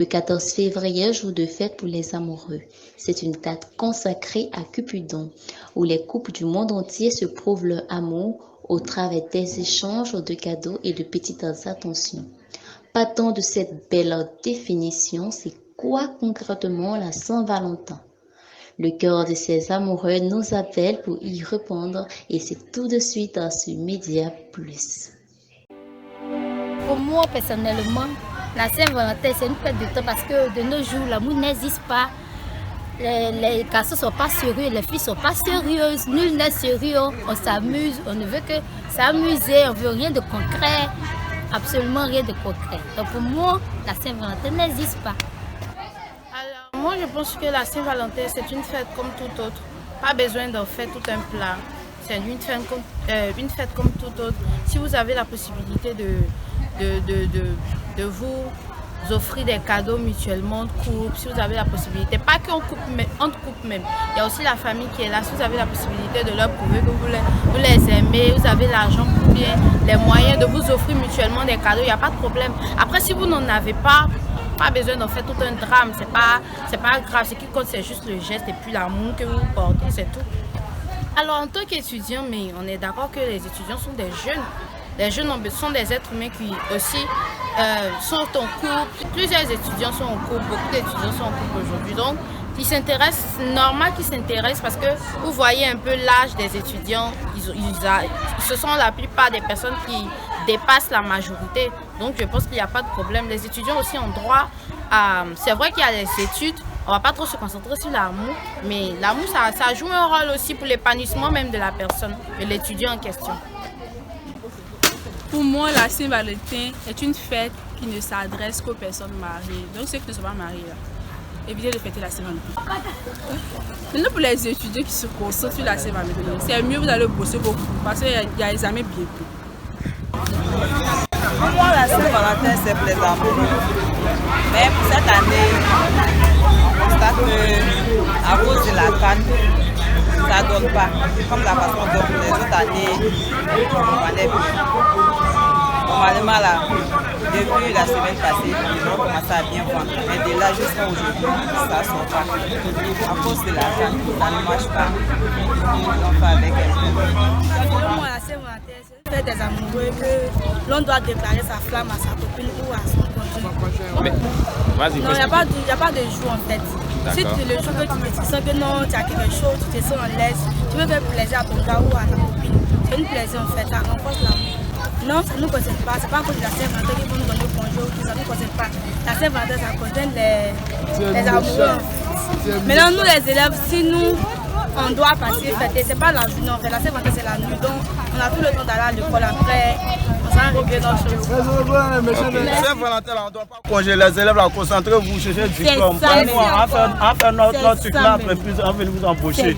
Le 14 février, jour de fête pour les amoureux. C'est une date consacrée à Cupidon, où les couples du monde entier se prouvent leur amour au travers des échanges de cadeaux et de petites attentions. Partant de cette belle définition, c'est quoi concrètement la Saint-Valentin? Le cœur de ces amoureux nous appelle pour y répondre et c'est tout de suite sur Média Plus. Pour moi, personnellement, la Saint-Valentin, c'est une fête de temps parce que de nos jours, l'amour n'existe pas. Les garçons ne sont pas sérieux, les filles ne sont pas sérieuses, nul n'est sérieux, on s'amuse, on ne veut que s'amuser, on ne veut rien de concret, absolument rien de concret. Donc pour moi, la Saint-Valentin n'existe pas. Alors, moi je pense que la Saint-Valentin, c'est une fête comme toute autre. Pas besoin d'en faire tout un plat. C'est une fête comme toute autre. Si vous avez la possibilité de vous offrir des cadeaux mutuellement de couple, si vous avez la possibilité, pas qu'on coupe, mais entre couples même. Il y a aussi la famille qui est là. Si vous avez la possibilité de leur prouver que vous les aimez, vous avez l'argent pour bien, les moyens de vous offrir mutuellement des cadeaux, il n'y a pas de problème. Après, si vous n'en avez pas besoin d'en faire tout un drame, c'est pas grave. Ce qui compte, c'est juste le geste et puis l'amour que vous portez, c'est tout. Alors, en tant qu'étudiant, mais on est d'accord que les étudiants sont des jeunes. Les jeunes sont des êtres humains qui aussi sont en couple. Plusieurs étudiants sont en couple, beaucoup d'étudiants sont en couple aujourd'hui. Donc, ils s'intéressent, c'est normal qu'ils s'intéressent parce que vous voyez un peu l'âge des étudiants. Ce sont la plupart des personnes qui dépassent la majorité. Donc, je pense qu'il n'y a pas de problème. Les étudiants aussi ont droit à... C'est vrai qu'il y a les études. On ne va pas trop se concentrer sur l'amour, mais l'amour, ça joue un rôle aussi pour l'épanouissement même de la personne, de l'étudiant en question. Pour moi, la Saint-Valentin est une fête qui ne s'adresse qu'aux personnes mariées. Donc ceux qui ne sont pas mariés, évitez de fêter la Saint-Valentin. Maintenant, pour les étudiants qui se concentrent sur la Saint-Valentin, c'est mieux, vous allez bosser beaucoup parce qu'il y a les examens bientôt. Pour moi, la Saint-Valentin, c'est pour les amoureux. Mais pour cette année, on constate qu'à cause de la canne, ça ne donne pas. Comme la façon dont les autres années, on allait plus. Normalement, là, depuis la semaine passée, les gens commencent à bien vendre. Mais de là jusqu'à aujourd'hui, ça ne sort pas. À cause de la canne, ça ne marche pas. On fait avec elle. Pour moi, la Saint-Valentin, c'est une fête des amoureux que l'on doit déclarer sa flamme à sa copine ou à son conjoint. Non, il n'y a pas de jour en fait. Si le jour que tu sens que non, tu as quelque chose, tu te sens en l'aise, tu veux faire plaisir à ton gars ou à ta copine, c'est une plaisir en fait, ça renforce l'amour. Non, ça ne nous concerne pas, c'est pas à cause de la Saint-Valentin qu'ils vont nous donner congé ou tout ça ne nous concerne pas. La Saint-Valentin, ça concerne les amoureux. Maintenant, nous les élèves, si nous, on doit passer fêter, c'est pas la vie, non, la Saint-Valentin c'est la nuit, donc on a tout le temps d'aller à l'école après, on s'en régler dans le choses. Saint-Valentin, on ne doit pas congeler les élèves, concentrez-vous, cherchez du corps. On fait notre truc là, après, puis on va venir vous embaucher.